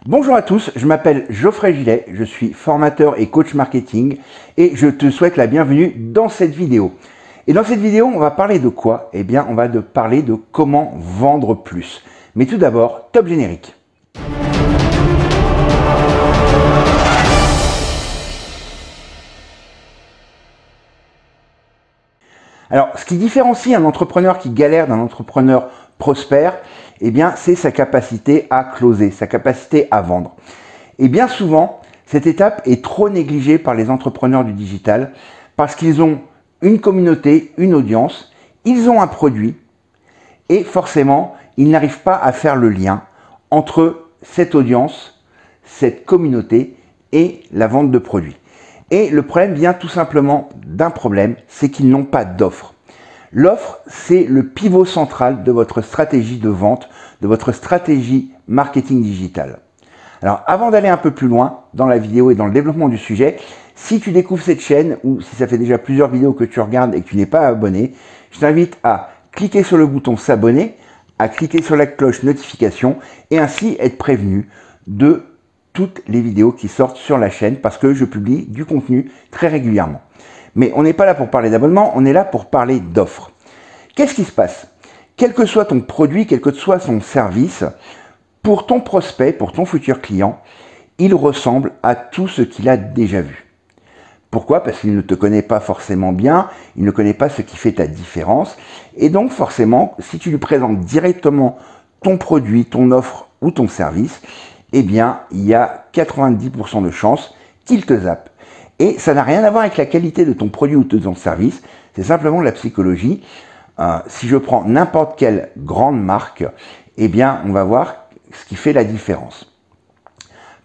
Bonjour à tous, je m'appelle Geoffrey Gillet, je suis formateur et coach marketing et je te souhaite la bienvenue dans cette vidéo. Et dans cette vidéo, on va parler de quoi? Eh bien, on va parler de comment vendre plus. Mais tout d'abord, top générique. Alors, ce qui différencie un entrepreneur qui galère d'un entrepreneur prospère, eh bien, c'est sa capacité à closer, sa capacité à vendre. Et bien souvent, cette étape est trop négligée par les entrepreneurs du digital parce qu'ils ont une communauté, une audience, ils ont un produit et forcément, ils n'arrivent pas à faire le lien entre cette audience, cette communauté et la vente de produits. Et le problème vient tout simplement d'un problème, c'est qu'ils n'ont pas d'offre. L'offre, c'est le pivot central de votre stratégie de vente, de votre stratégie marketing digital. Alors, avant d'aller un peu plus loin dans la vidéo et dans le développement du sujet, si tu découvres cette chaîne ou si ça fait déjà plusieurs vidéos que tu regardes et que tu n'es pas abonné, je t'invite à cliquer sur le bouton s'abonner, à cliquer sur la cloche notification et ainsi être prévenu de toutes les vidéos qui sortent sur la chaîne parce que je publie du contenu très régulièrement. Mais on n'est pas là pour parler d'abonnement, on est là pour parler d'offres. Qu'est-ce qui se passe? Quel que soit ton produit, quel que soit son service, pour ton prospect, pour ton futur client, il ressemble à tout ce qu'il a déjà vu. Pourquoi? Parce qu'il ne te connaît pas forcément bien, il ne connaît pas ce qui fait ta différence. Et donc forcément, si tu lui présentes directement ton produit, ton offre ou ton service, eh bien, il y a 90% de chances qu'il te zappe. Et ça n'a rien à voir avec la qualité de ton produit ou de ton service, c'est simplement de la psychologie. Si je prends n'importe quelle grande marque, eh bien, on va voir ce qui fait la différence.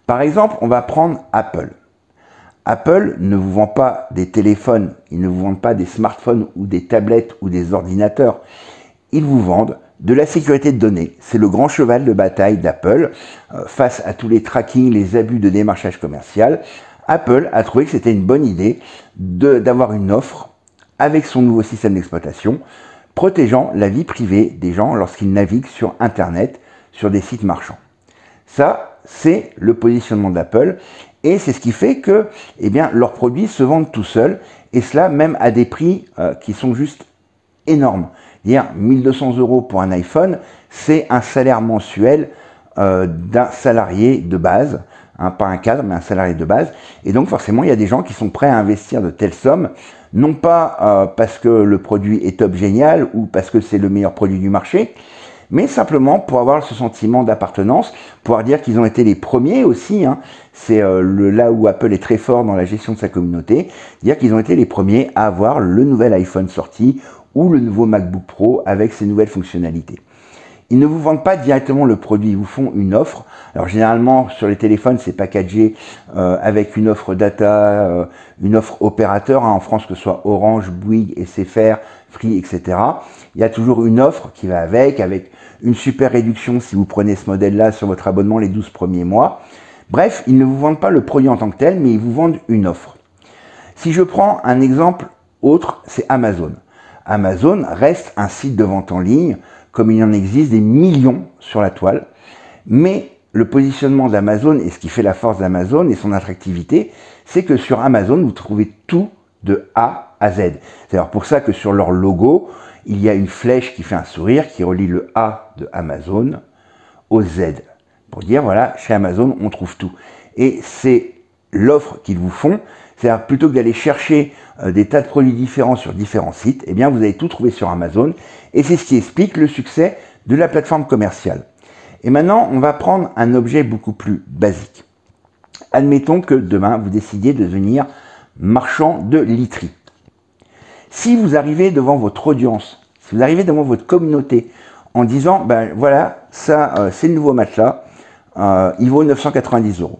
Par exemple, on va prendre Apple. Apple ne vous vend pas des téléphones, ils ne vous vendent pas des smartphones ou des tablettes ou des ordinateurs. Ils vous vendent de la sécurité de données. C'est le grand cheval de bataille d'Apple face à tous les trackings, les abus de démarchage commercial. Apple a trouvé que c'était une bonne idée d'avoir une offre avec son nouveau système d'exploitation protégeant la vie privée des gens lorsqu'ils naviguent sur Internet, sur des sites marchands. Ça, c'est le positionnement d'Apple et c'est ce qui fait que eh bien, leurs produits se vendent tout seuls et cela même à des prix qui sont juste énormes. Dire 1200 € pour un iPhone, c'est un salaire mensuel d'un salarié de base, hein, pas un cadre, mais un salarié de base. Et donc forcément, il y a des gens qui sont prêts à investir de telles sommes, non pas parce que le produit est top génial ou parce que c'est le meilleur produit du marché, mais simplement pour avoir ce sentiment d'appartenance, pouvoir dire qu'ils ont été les premiers aussi, hein, c'est là où Apple est très fort dans la gestion de sa communauté, dire qu'ils ont été les premiers à avoir le nouvel iPhone sorti ou le nouveau MacBook Pro avec ses nouvelles fonctionnalités. Ils ne vous vendent pas directement le produit, ils vous font une offre. Alors généralement sur les téléphones c'est packagé avec une offre data, une offre opérateur, hein, en France que ce soit Orange, Bouygues, SFR, Free, etc. Il y a toujours une offre qui va avec une super réduction si vous prenez ce modèle-là sur votre abonnement les 12 premiers mois. Bref, ils ne vous vendent pas le produit en tant que tel, mais ils vous vendent une offre. Si je prends un exemple autre, c'est Amazon. Amazon reste un site de vente en ligne, comme il en existe des millions sur la toile. Mais le positionnement d'Amazon et ce qui fait la force d'Amazon et son attractivité, c'est que sur Amazon, vous trouvez tout de A à Z. C'est alors pour ça que sur leur logo, il y a une flèche qui fait un sourire, qui relie le A de Amazon au Z. Pour dire, voilà, chez Amazon, on trouve tout. Et c'est l'offre qu'ils vous font. C'est-à-dire, plutôt que d'aller chercher des tas de produits différents sur différents sites, eh bien, vous allez tout trouver sur Amazon. Et c'est ce qui explique le succès de la plateforme commerciale. Et maintenant, on va prendre un objet beaucoup plus basique. Admettons que demain, vous décidiez de devenir marchand de literie. Si vous arrivez devant votre audience, si vous arrivez devant votre communauté en disant, ben voilà, ça, c'est le nouveau matelas, il vaut 990 €.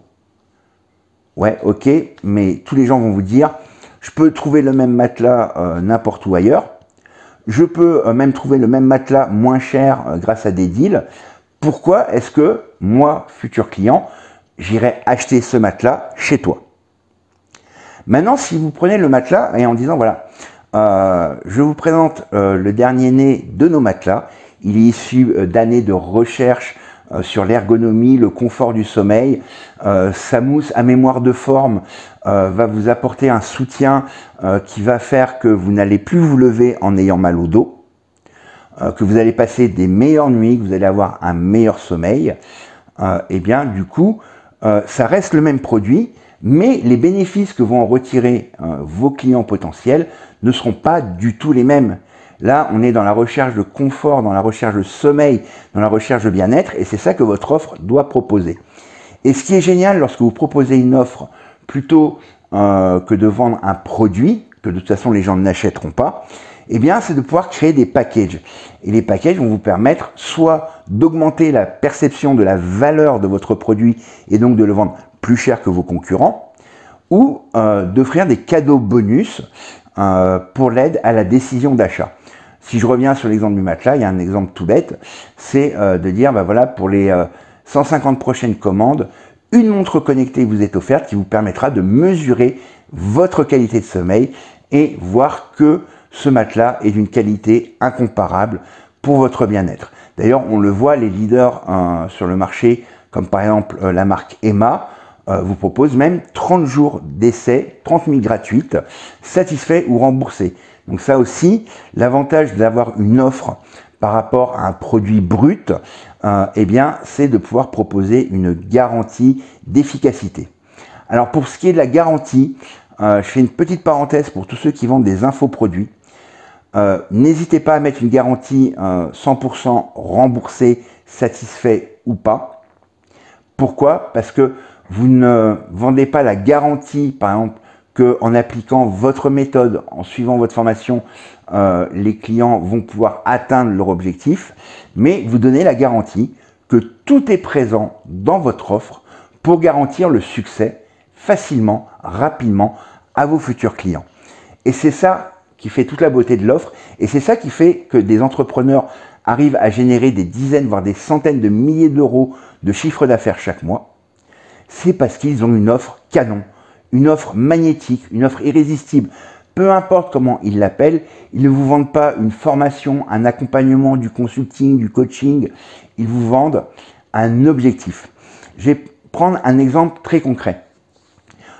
Ouais, ok, mais tous les gens vont vous dire, je peux trouver le même matelas n'importe où ailleurs. Je peux même trouver le même matelas moins cher grâce à des deals. Pourquoi est-ce que moi, futur client, j'irai acheter ce matelas chez toi? Maintenant, si vous prenez le matelas et en disant, voilà, je vous présente le dernier né de nos matelas. Il est issu d'années de recherche sur l'ergonomie, le confort du sommeil. Sa mousse à mémoire de forme va vous apporter un soutien qui va faire que vous n'allez plus vous lever en ayant mal au dos, que vous allez passer des meilleures nuits, que vous allez avoir un meilleur sommeil. Et bien du coup, ça reste le même produit, mais les bénéfices que vont en retirer vos clients potentiels ne seront pas du tout les mêmes. Là, on est dans la recherche de confort, dans la recherche de sommeil, dans la recherche de bien-être, et c'est ça que votre offre doit proposer. Et ce qui est génial lorsque vous proposez une offre plutôt que de vendre un produit, que de toute façon les gens n'achèteront pas, eh bien, c'est de pouvoir créer des packages. Et les packages vont vous permettre soit d'augmenter la perception de la valeur de votre produit et donc de le vendre plus cher que vos concurrents, ou d'offrir des cadeaux bonus pour l'aide à la décision d'achat. Si je reviens sur l'exemple du matelas, il y a un exemple tout bête, c'est de dire, bah voilà, pour les 150 prochaines commandes, une montre connectée vous est offerte qui vous permettra de mesurer votre qualité de sommeil et voir que ce matelas est d'une qualité incomparable pour votre bien-être. D'ailleurs, on le voit, les leaders sur le marché, comme par exemple la marque Emma, vous propose même 30 jours d'essai, 30 000 gratuites, satisfaits ou remboursés. Donc ça aussi, l'avantage d'avoir une offre par rapport à un produit brut, eh bien, c'est de pouvoir proposer une garantie d'efficacité. Alors pour ce qui est de la garantie, je fais une petite parenthèse pour tous ceux qui vendent des infoproduits. N'hésitez pas à mettre une garantie 100% remboursée, satisfait ou pas. Pourquoi? Parce que vous ne vendez pas la garantie, par exemple, qu'en appliquant votre méthode, en suivant votre formation, les clients vont pouvoir atteindre leur objectif, mais vous donnez la garantie que tout est présent dans votre offre pour garantir le succès facilement, rapidement à vos futurs clients. Et c'est ça qui fait toute la beauté de l'offre, et c'est ça qui fait que des entrepreneurs arrivent à générer des dizaines, voire des centaines de milliers d'euros de chiffre d'affaires chaque mois. C'est parce qu'ils ont une offre canon, une offre magnétique, une offre irrésistible. Peu importe comment ils l'appellent, ils ne vous vendent pas une formation, un accompagnement, du consulting, du coaching. Ils vous vendent un objectif. Je vais prendre un exemple très concret.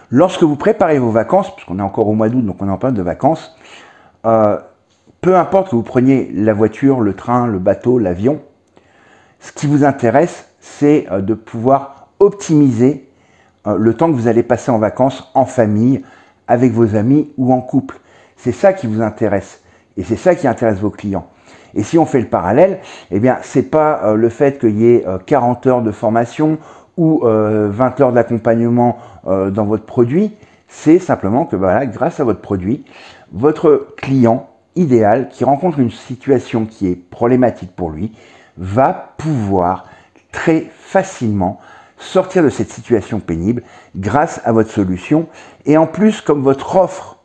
Lorsque vous préparez vos vacances, parce qu'on est encore au mois d'août, donc on est en période de vacances, peu importe que vous preniez la voiture, le train, le bateau, l'avion, ce qui vous intéresse, c'est de pouvoir optimiser le temps que vous allez passer en vacances en famille, avec vos amis ou en couple. C'est ça qui vous intéresse et c'est ça qui intéresse vos clients. Et si on fait le parallèle, eh bien, c'est pas le fait qu'il y ait 40 heures de formation ou 20 heures d'accompagnement dans votre produit, c'est simplement que voilà, grâce à votre produit, votre client idéal qui rencontre une situation qui est problématique pour lui va pouvoir très facilement sortir de cette situation pénible grâce à votre solution. Et en plus, comme votre offre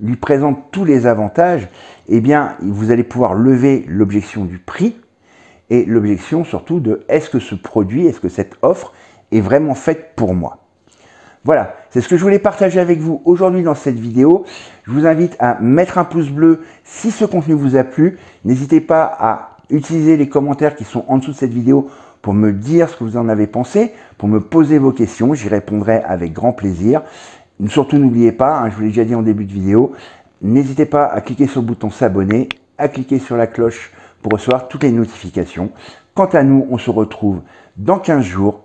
lui présente tous les avantages, eh bien, vous allez pouvoir lever l'objection du prix et l'objection surtout de est-ce que ce produit, est-ce que cette offre est vraiment faite pour moi? Voilà, c'est ce que je voulais partager avec vous aujourd'hui dans cette vidéo. Je vous invite à mettre un pouce bleu si ce contenu vous a plu. N'hésitez pas à utiliser les commentaires qui sont en dessous de cette vidéo pour me dire ce que vous en avez pensé, pour me poser vos questions. J'y répondrai avec grand plaisir. Surtout, n'oubliez pas, je vous l'ai déjà dit en début de vidéo, n'hésitez pas à cliquer sur le bouton s'abonner, à cliquer sur la cloche pour recevoir toutes les notifications. Quant à nous, on se retrouve dans 15 jours